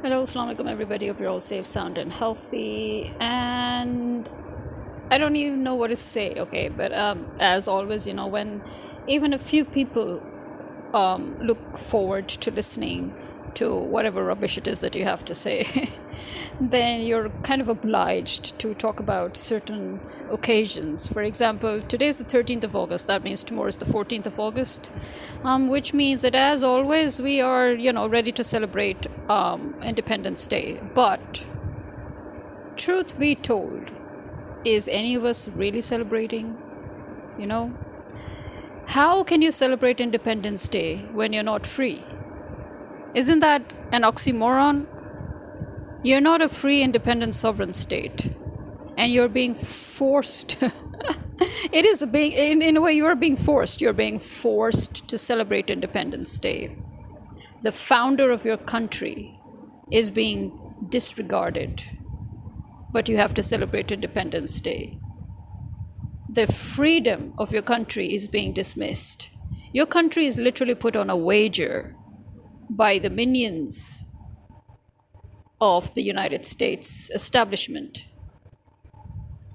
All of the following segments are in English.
Hello, Assalamu alaikum everybody. Hope you're all safe, sound, and healthy. And I don't even know what to say, okay? But as always, when even a few people look forward to listening to whatever rubbish it is that you have to say, then you're kind of obliged to talk about certain occasions. For example, today is the 13th of August. That means tomorrow is the 14th of August, which means that as always, we are, ready to celebrate Independence Day. But truth be told, is any of us really celebrating? How can you celebrate Independence Day when you're not free? Isn't that an oxymoron? You're not a free, independent, sovereign state, and you're being forced. It is in a way, you are being forced. You're being forced to celebrate Independence Day. The founder of your country is being disregarded, but you have to celebrate Independence Day. The freedom of your country is being dismissed. Your country is literally put on a wager by the minions of the United States establishment.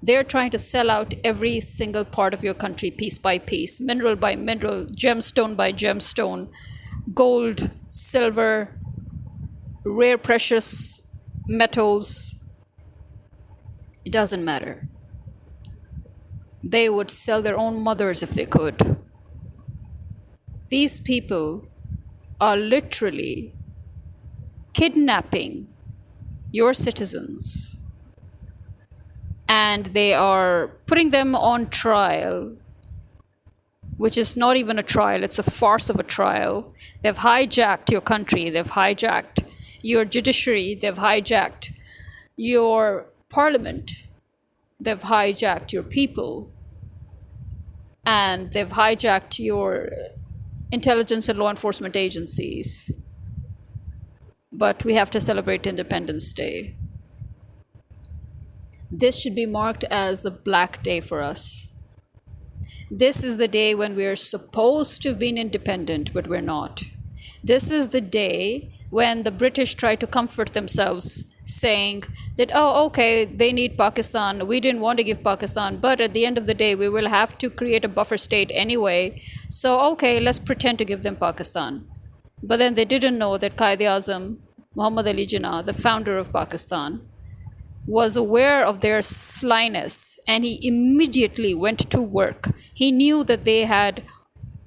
They're trying to sell out every single part of your country piece by piece, mineral by mineral, gemstone by gemstone, gold, silver, rare precious metals. It doesn't matter. They would sell their own mothers if they could. These people are literally kidnapping your citizens, and they are putting them on trial, which is not even a trial, it's a farce of a trial. They've hijacked your country, they've hijacked your judiciary, they've hijacked your parliament, they've hijacked your people, and they've hijacked your intelligence and law enforcement agencies. But we have to celebrate Independence Day. This should be marked as a black day for us. This is the day when we are supposed to have been independent, but we're not. This is the day when the British try to comfort themselves, saying that, oh, okay, they need Pakistan. We didn't want to give Pakistan, but at the end of the day, we will have to create a buffer state anyway. So, okay, let's pretend to give them Pakistan. But then they didn't know that Quaid-e-Azam, Muhammad Ali Jinnah, the founder of Pakistan, was aware of their slyness, and he immediately went to work. He knew that they had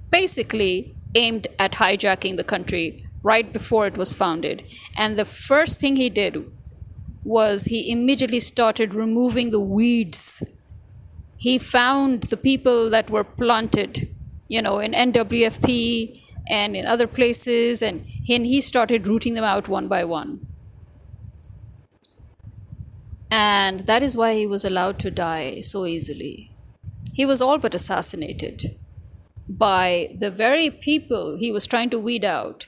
basically aimed at hijacking the country right before it was founded. And the first thing he did was he immediately started removing the weeds. He found the people that were planted, in NWFP and in other places, and he started rooting them out one by one. And that is why he was allowed to die so easily. He was all but assassinated by the very people he was trying to weed out.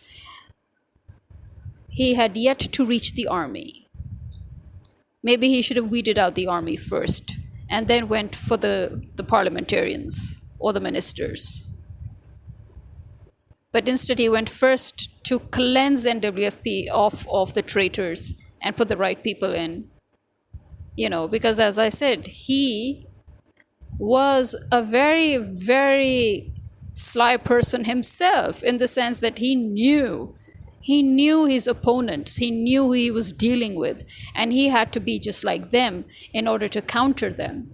He had yet to reach the army. Maybe he should have weeded out the army first and then went for the parliamentarians or the ministers. But instead he went first to cleanse NWFP of the traitors and put the right people in. Because as I said, he was a very, very sly person himself, in the sense that he knew his opponents, he knew who he was dealing with, and he had to be just like them in order to counter them.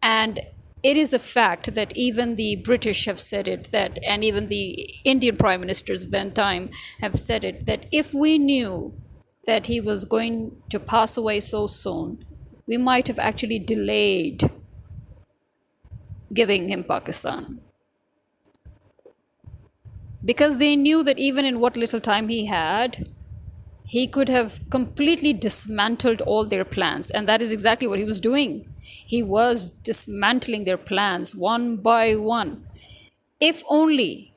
And it is a fact that even the British have said it, and even the Indian prime ministers of that time have said it, that if we knew that he was going to pass away so soon, we might have actually delayed giving him Pakistan. Because they knew that even in what little time he had, he could have completely dismantled all their plans. And that is exactly what he was doing. He was dismantling their plans one by one. If only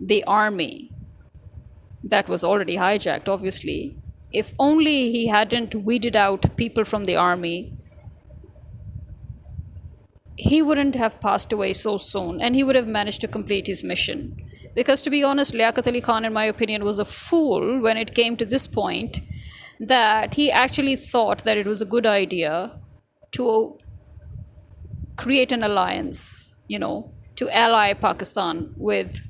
the army, that was already hijacked, obviously, if only he hadn't weeded out people from the army, he wouldn't have passed away so soon, and he would have managed to complete his mission. Because to be honest, Liaquat Ali Khan, in my opinion, was a fool when it came to this point, that he actually thought that it was a good idea to create an alliance, to ally Pakistan with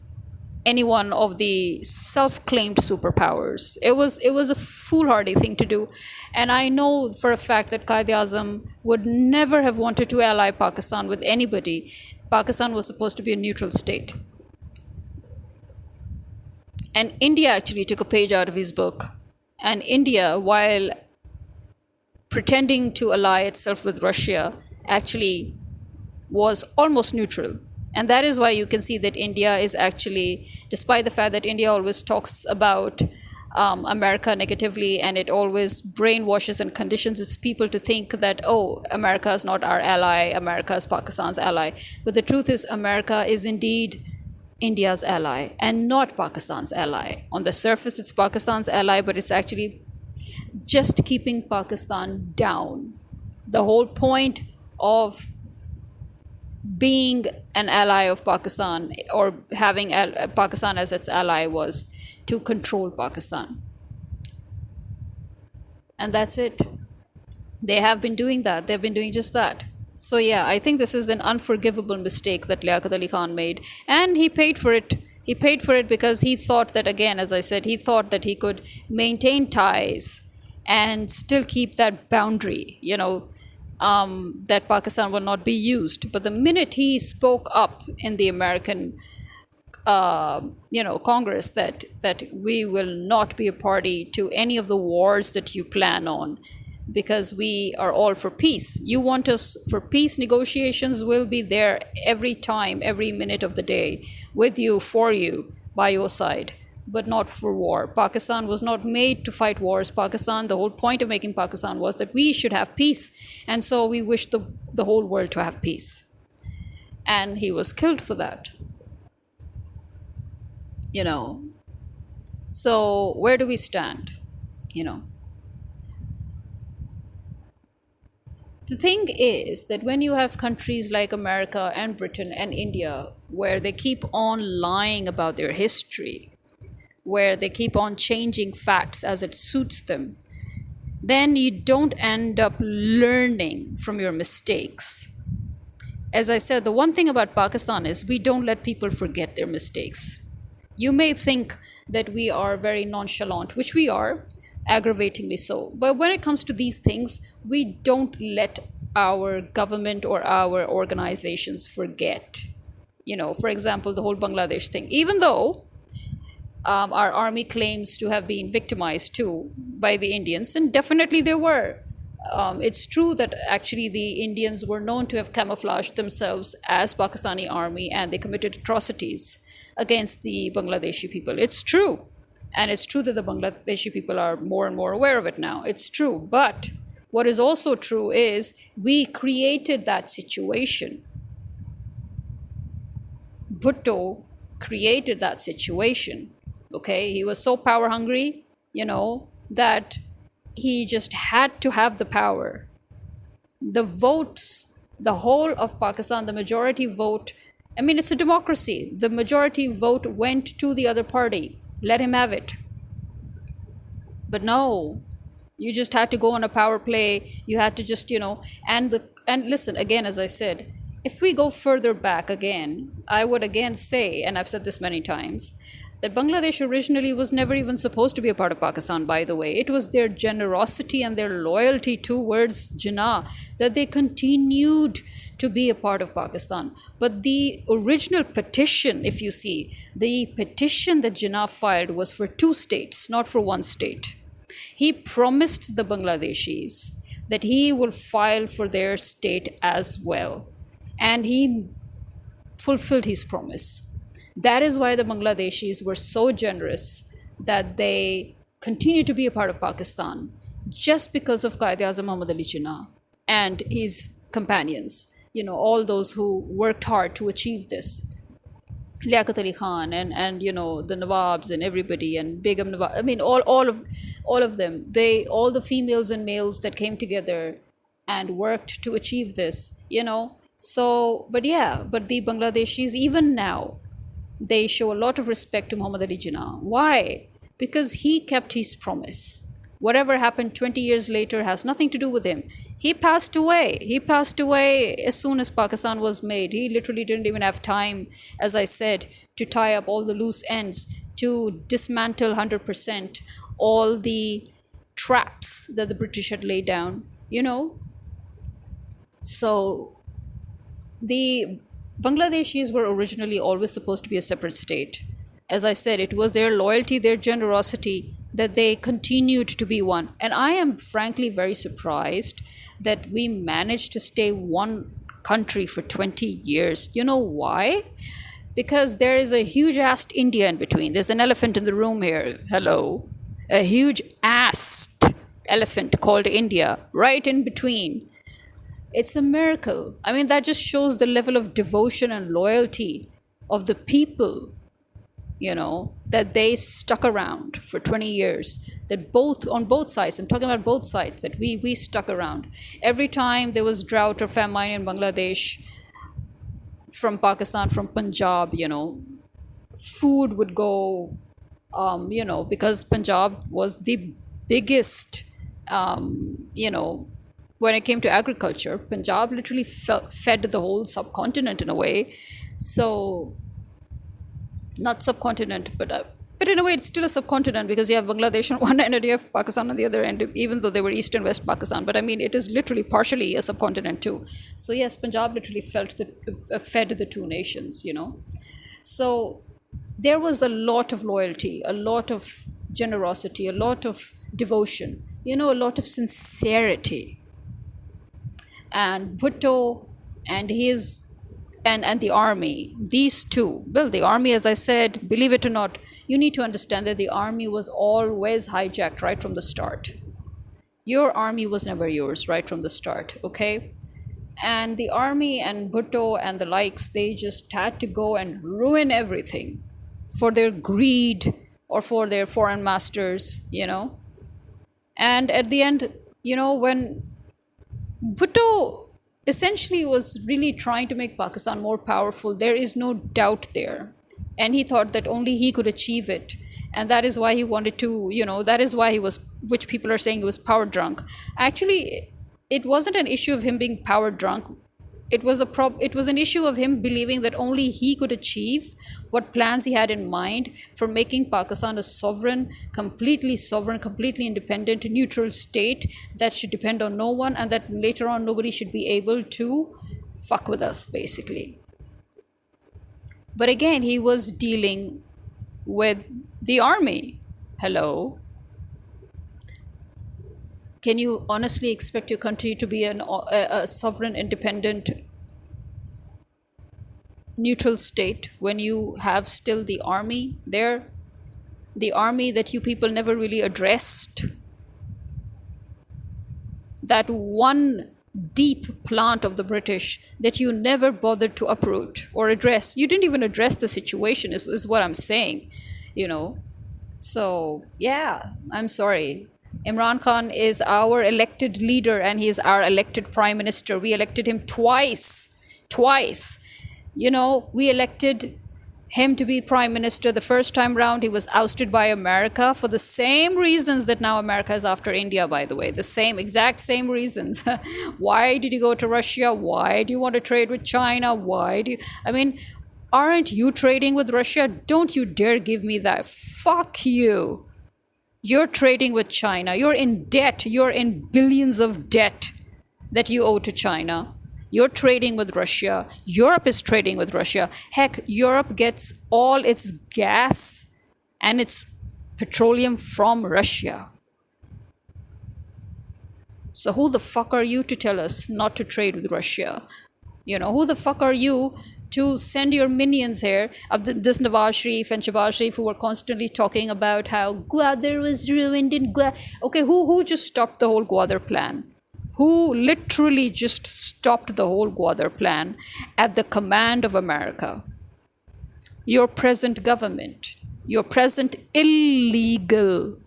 any one of the self-claimed superpowers. It was a foolhardy thing to do, and I know for a fact that Qaid-e-Azam would never have wanted to ally Pakistan with anybody. Pakistan was supposed to be a neutral state, and India actually took a page out of his book. And India, while pretending to ally itself with Russia, actually was almost neutral. And that is why you can see that India is actually, despite the fact that India always talks about America negatively, and it always brainwashes and conditions its people to think that, oh, America is not our ally, America is Pakistan's ally. But the truth is, America is indeed India's ally and not Pakistan's ally. On the surface, it's Pakistan's ally, but it's actually just keeping Pakistan down. The whole point of being an ally of Pakistan, or having Pakistan as its ally, was to control Pakistan. And that's it. They have been doing that. They've been doing just that. So yeah, I think this is an unforgivable mistake that Liaquat Ali Khan made, and he paid for it. He paid for it because he thought that, again, as I said, he thought that he could maintain ties and still keep that boundary, that Pakistan will not be used. But the minute he spoke up in the American, Congress, that we will not be a party to any of the wars that you plan on, because we are all for peace. You want us for peace negotiations, we'll be there every time, every minute of the day, with you, for you, by your side, but not for war. Pakistan was not made to fight wars. Pakistan, the whole point of making Pakistan was that we should have peace. And so we wish the whole world to have peace. And he was killed for that. So where do we stand? The thing is that when you have countries like America and Britain and India, where they keep on lying about their history, where they keep on changing facts as it suits them, then you don't end up learning from your mistakes. As I said, the one thing about Pakistan is we don't let people forget their mistakes. You may think that we are very nonchalant, which we are, aggravatingly so. But when it comes to these things, we don't let our government or our organizations forget. For example, the whole Bangladesh thing. Even though our army claims to have been victimized too by the Indians, and definitely they were. It's true that actually the Indians were known to have camouflaged themselves as Pakistani army, and they committed atrocities against the Bangladeshi people. It's true. And it's true that the Bangladeshi people are more and more aware of it now. It's true. But what is also true is we created that situation. Bhutto created that situation. Okay? He was so power hungry, that he just had to have the power. The votes, the whole of Pakistan, the majority vote, it's a democracy. The majority vote went to the other party. Let him have it. But no, you just had to go on a power play. You had to just, and listen, again, as I said, if we go further back again, I would again say, and I've said this many times, that Bangladesh originally was never even supposed to be a part of Pakistan, by the way. It was their generosity and their loyalty towards Jinnah that they continued to be a part of Pakistan. But the original petition, if you see, the petition that Jinnah filed was for 2 states, not for 1 state. He promised the Bangladeshis that he will file for their state as well. And he fulfilled his promise. That is why the Bangladeshis were so generous that they continue to be a part of Pakistan, just because of Qaid-e-Azam Muhammad Ali Jinnah and his companions, all those who worked hard to achieve this. Liaquat Ali Khan and the Nawabs and everybody, and Begum Nawab, all of them, all the females and males that came together and worked to achieve this, So, but the Bangladeshis, even now, they show a lot of respect to Muhammad Ali Jinnah. Why? Because he kept his promise. Whatever happened 20 years later has nothing to do with him. He passed away. He passed away as soon as Pakistan was made. He literally didn't even have time, as I said, to tie up all the loose ends, to dismantle 100% all the traps that the British had laid down, you know. So the Bangladeshis were originally always supposed to be a separate state. As I said, it was their loyalty, their generosity that they continued to be one. And I am frankly very surprised that we managed to stay one country for 20 years. You know why? Because there is a huge ass India in between. There's an elephant in the room here. Hello. A huge ass elephant called India right in between. It's a miracle. I mean, that just shows the level of devotion and loyalty of the people, you know, that they stuck around for 20 years, that both, on both sides, I'm talking about both sides, that we stuck around. Every time there was drought or famine in Bangladesh, from Pakistan, from Punjab, you know, food would go, you know, because Punjab was the biggest, you know, when it came to agriculture, Punjab literally fed the whole subcontinent in a way. So, not subcontinent, but in a way it's still a subcontinent, because you have Bangladesh on one end and you have Pakistan on the other end, even though they were East and West Pakistan. But I mean, it is literally partially a subcontinent too. So yes, Punjab literally fed the two nations, you know. So there was a lot of loyalty, a lot of generosity, a lot of devotion, you know, a lot of sincerity. And Bhutto and his and the army, these two, well, the army, as I said, believe it or not, you need to understand that the army was always hijacked right from the start. Your army was never yours right from the start, okay? And the army and Bhutto and the likes, they just had to go and ruin everything for their greed or for their foreign masters, you know. And at the end, you know, when Bhutto essentially was really trying to make Pakistan more powerful, there is no doubt there. And he thought that only he could achieve it. And that is why he wanted to, you know, that is why he was, which people are saying he was power drunk. Actually, it wasn't an issue of him being power drunk. It was an issue of him believing that only he could achieve what plans he had in mind for making Pakistan a sovereign, completely independent, neutral state that should depend on no one, and that later on nobody should be able to fuck with us, basically. But again, he was dealing with the army. Hello. Can you honestly expect your country to be a sovereign, independent, neutral state when you have still the army there? The army that you people never really addressed. That one deep plant of the British that you never bothered to uproot or address. You didn't even address the situation, is what I'm saying, you know. So, yeah, I'm sorry. Imran Khan is our elected leader and he is our elected prime minister. We elected him twice. You know, we elected him to be prime minister. The first time round, he was ousted by America for the same reasons that now America is after India, by the way. The exact same reasons. Why did you go to Russia? Why do you want to trade with China? I mean, aren't you trading with Russia? Don't you dare give me that. Fuck you. You're trading with China. You're in debt. You're in billions of debt that you owe to China. You're trading with Russia. Europe is trading with Russia. Heck, Europe gets all its gas and its petroleum from Russia. So who the fuck are you to tell us not to trade with Russia? You know, who the fuck are you to send your minions here, this Nawaz Sharif and Shehbaz Sharif, who were constantly talking about how Gwadar was ruined in Gwadar. Okay, who just stopped the whole Gwadar plan? Who literally just stopped the whole Gwadar plan at the command of America? Your present government, your present illegal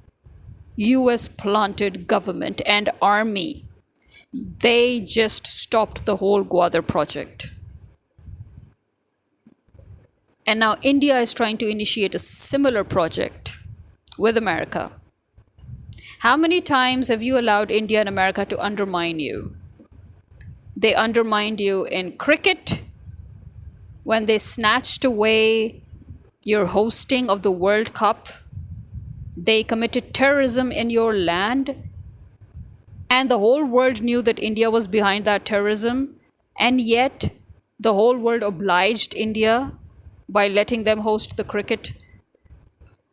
US planted government and army, they just stopped the whole Gwadar project. And now India is trying to initiate a similar project with America. How many times have you allowed India and America to undermine you? They undermined you in cricket when they snatched away your hosting of the World Cup. They committed terrorism in your land, and the whole world knew that India was behind that terrorism, and yet the whole world obliged India by letting them host the cricket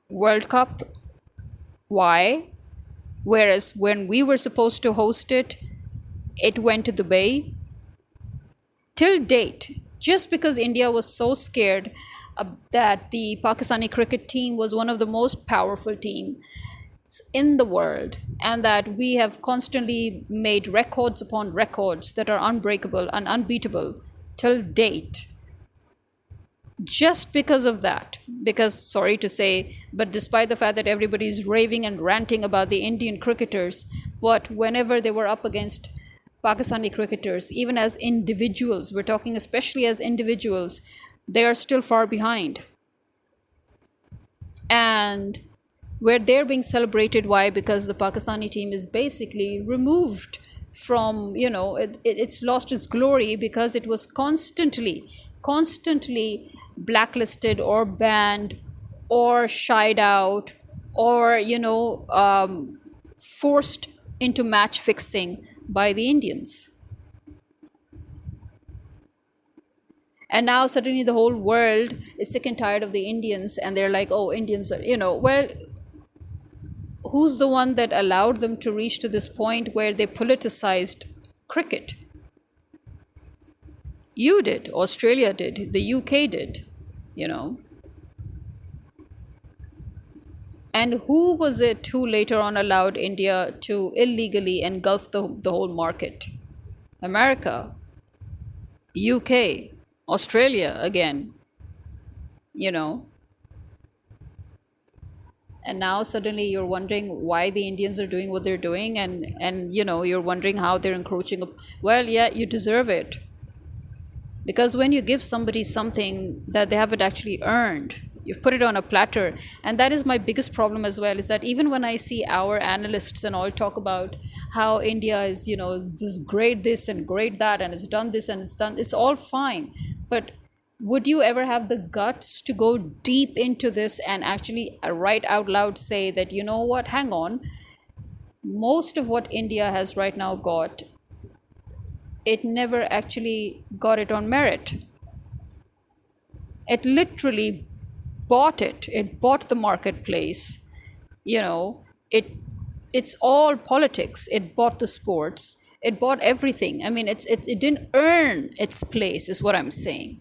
World Cup. Why? Whereas when we were supposed to host it, it went to the Bay. Till date, just because India was so scared that the Pakistani cricket team was one of the most powerful teams in the world, and that we have constantly made records upon records that are unbreakable and unbeatable till date. Just because of that, because sorry to say, but despite the fact that everybody is raving and ranting about the Indian cricketers, but whenever they were up against Pakistani cricketers, even as individuals, we're talking especially as individuals, they are still far behind. And where they're being celebrated, why? Because the Pakistani team is basically removed from, it's lost its glory because it was constantly blacklisted or banned or shied out or, forced into match fixing by the Indians. And now suddenly the whole world is sick and tired of the Indians, and they're like, oh, Indians are, well, who's the one that allowed them to reach to this point where they politicized cricket? You did, Australia did, the UK did, you know. And who was it who later on allowed India to illegally engulf the whole market? America, UK, Australia again, you know. And now suddenly you're wondering why the Indians are doing what they're doing, and you're wondering how they're encroaching. Well, yeah, you deserve it. Because when you give somebody something that they haven't actually earned, you've put it on a platter. And that is my biggest problem as well, is that even when I see our analysts and all talk about how India is, is this great this and great that, and it's done this and it's all fine. But would you ever have the guts to go deep into this and actually right out loud say that, you know what, hang on, most of what India has right now got, it never actually got it on merit. It literally bought it. It bought the marketplace. It's all politics. It bought the sports. It bought everything. I mean, it didn't earn its place, is what I'm saying.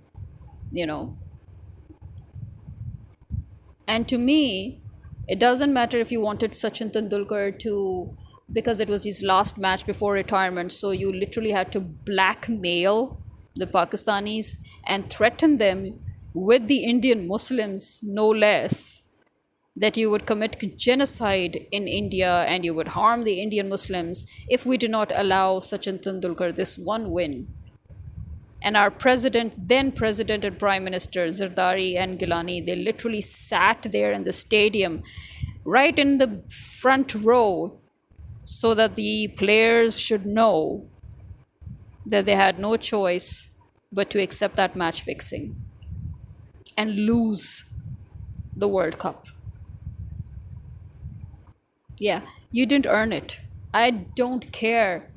And to me, it doesn't matter if you wanted Sachin Tendulkar to, because it was his last match before retirement, so you literally had to blackmail the Pakistanis and threaten them with the Indian Muslims, no less, that you would commit genocide in India and you would harm the Indian Muslims if we do not allow Sachin Tendulkar this one win. And our then president and prime minister, Zardari and Gilani, they literally sat there in the stadium, right in the front row, so that the players should know that they had no choice but to accept that match fixing and lose the World Cup. Yeah, you didn't earn it. I don't care.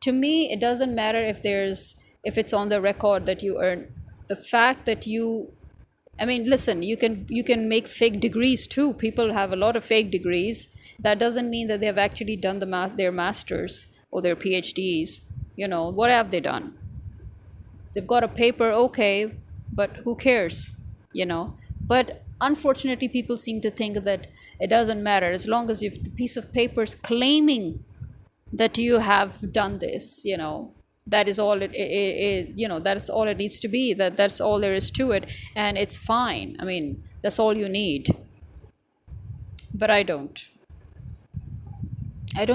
To me, it doesn't matter if it's on the record that you earn. The fact that listen, you can make fake degrees too. People have a lot of fake degrees. That doesn't mean that they have actually done their masters or their PhDs. What have they done? They've got a paper, okay, but who cares? But unfortunately, people seem to think that it doesn't matter as long as you've the piece of papers claiming that you have done this. That is all that's all it needs to be. That's all there is to it, and it's fine. I mean, that's all you need. But I don't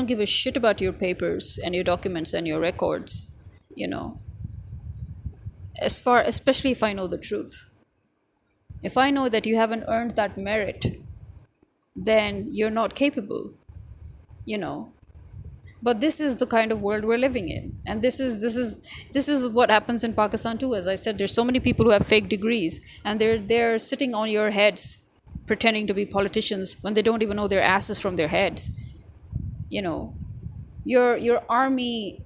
give a shit about your papers and your documents and your records, especially if I know the truth. If I know that you haven't earned that merit, then you're not capable, you know. But this is the kind of world we're living in, and this is what happens in Pakistan too. As I said, there's so many people who have fake degrees, and they're sitting on your heads pretending to be politicians when they don't even know their asses from their heads, you know. Your army,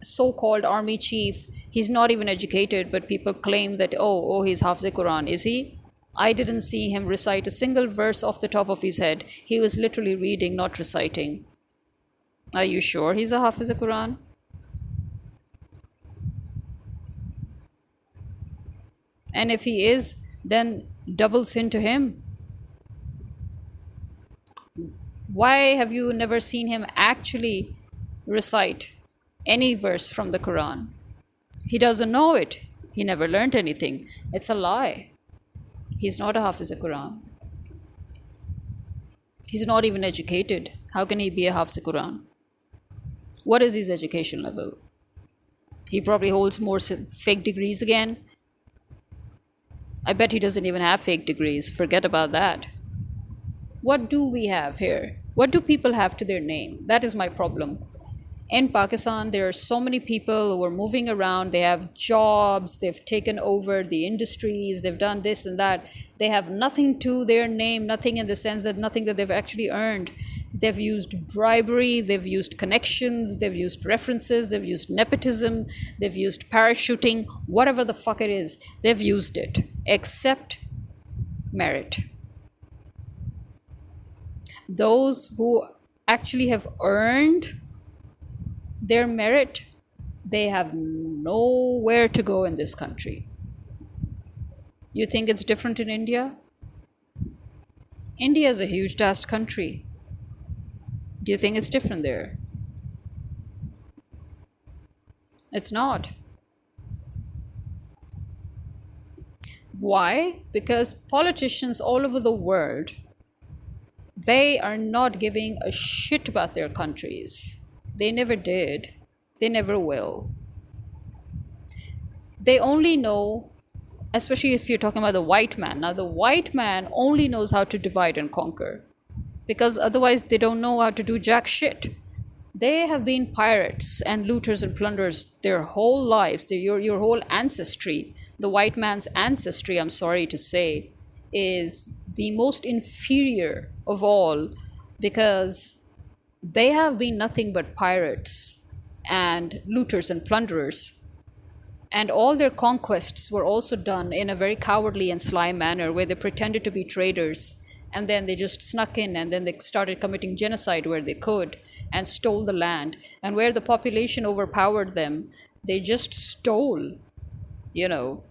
so-called army chief, he's not even educated, but people claim that, oh, he's Hafiz Quran. Is he? I didn't see him recite a single verse off the top of his head. He was literally reading, not reciting. Are you sure he's a Hafiz Quran? And if he is, then double sin to him. Why have you never seen him actually recite any verse from the Quran? He doesn't know it. He never learned anything. It's a lie. He's not a Hafiz Quran. He's not even educated. How can he be a Hafiz Quran? What is his education level? He probably holds more fake degrees again. I bet he doesn't even have fake degrees. Forget about that. What do we have here? What do people have to their name? That is my problem. In Pakistan, there are so many people who are moving around. They have jobs, they've taken over the industries, they've done this and that. They have nothing to their name, nothing in the sense that nothing that they've actually earned. They've used bribery, they've used connections, they've used references, they've used nepotism, they've used parachuting, whatever the fuck it is, they've used it, except merit. Those who actually have earned their merit, they have nowhere to go in this country. You think it's different in India? India is a huge, vast country. Do you think it's different there? It's not. Why? Because politicians all over the world, they are not giving a shit about their countries. They never did. They never will. They only know, especially if you're talking about the white man. Now, the white man only knows how to divide and conquer, because otherwise they don't know how to do jack shit. They have been pirates and looters and plunderers their whole lives. Your whole ancestry, the white man's ancestry, I'm sorry to say, is the most inferior of all, because they have been nothing but pirates and looters and plunderers. And all their conquests were also done in a very cowardly and sly manner, where they pretended to be traders, and then they just snuck in, and then they started committing genocide where they could and stole the land. And where the population overpowered them, they just stole, you know.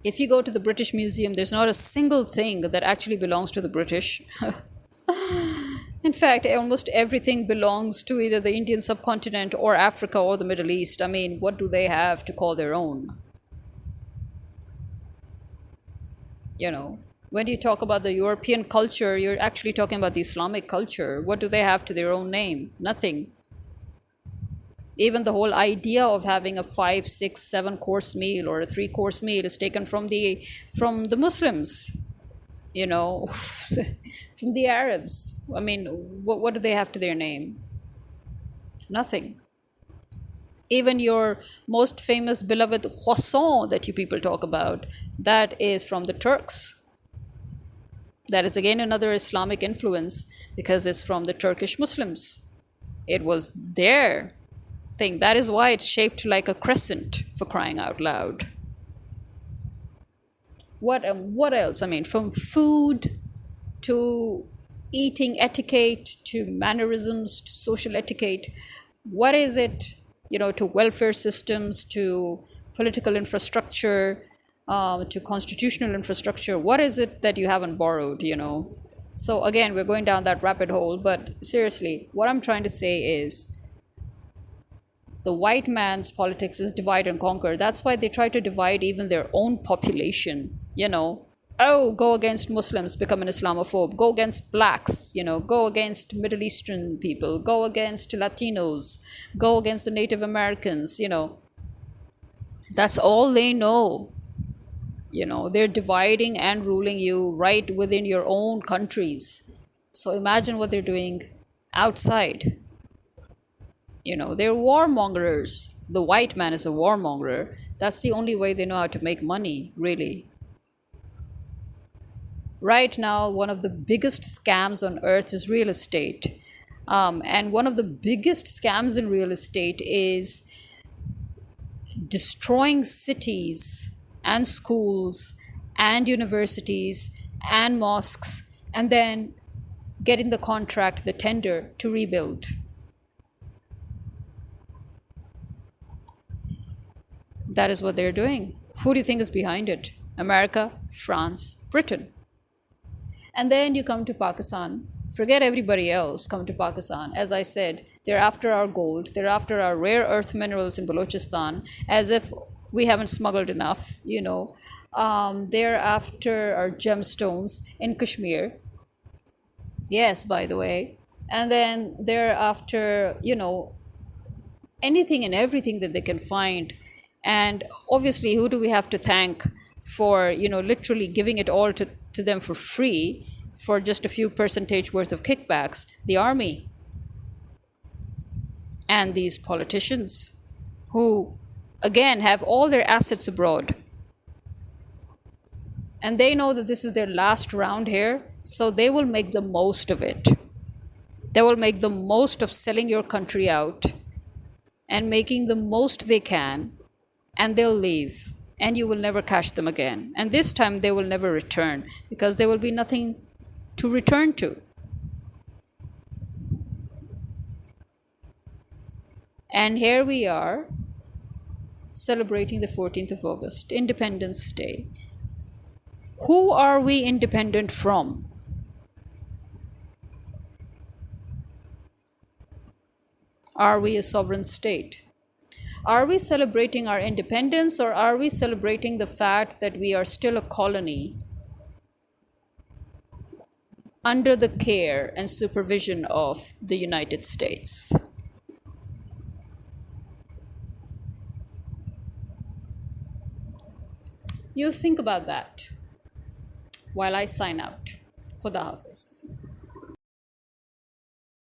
If you go to the British Museum, there's not a single thing that actually belongs to the British. In fact, almost everything belongs to either the Indian subcontinent or Africa or the Middle East. I mean, what do they have to call their own? You know, when you talk about the European culture, you're actually talking about the Islamic culture. What do they have to their own name? Nothing. Even the whole idea of having a 5, 6, 7 course meal or a 3 course meal is taken from the Muslims, you know, from the Arabs. I mean, what do they have to their name? Nothing. Even your most famous beloved croissant that you people talk about, that is from the Turks. That is again another Islamic influence, because it's from the Turkish Muslims. It was their thing. That is why it's shaped like a crescent, for crying out loud. What else? I mean, from food to eating etiquette to mannerisms to social etiquette, what is it, you know, to welfare systems, to political infrastructure, to constitutional infrastructure? What is it that you haven't borrowed, you know? So again, we're going down that rabbit hole, but seriously, what I'm trying to say is, the white man's politics is divide and conquer. That's why they try to divide even their own population, you know. Oh, go against Muslims, become an Islamophobe. Go against blacks, you know. Go against Middle Eastern people. Go against Latinos. Go against the Native Americans, you know. That's all they know. They're dividing and ruling you right within your own countries. So imagine what they're doing outside. They're warmongers. The white man is a warmonger. That's the only way they know how to make money, really. Right now, one of the biggest scams on earth is real estate. And one of the biggest scams in real estate is destroying cities and schools and universities and mosques, and then getting the contract, the tender to rebuild. That is what they're doing. Who do you think is behind it? America, France, Britain. And then you come to Pakistan. Forget everybody else, come to Pakistan. As I said, they're after our gold, they're after our rare earth minerals in Balochistan, as if we haven't smuggled enough. They're after our gemstones in Kashmir. Yes, by the way. And then they're after, anything and everything that they can find. And obviously, who do we have to thank for, literally giving it all to them for free for just a few percentage worth of kickbacks? The army and these politicians who, again, have all their assets abroad. And they know that this is their last round here, so they will make the most of it. They will make the most of selling your country out and making the most they can, and they'll leave. And you will never catch them again. And this time they will never return because there will be nothing to return to. And here we are celebrating the 14th of August, Independence Day. Who are we independent from? Are we a sovereign state? Are we celebrating our independence, or are we celebrating the fact that we are still a colony under the care and supervision of the United States? You think about that while I sign out. Khuda Hafiz.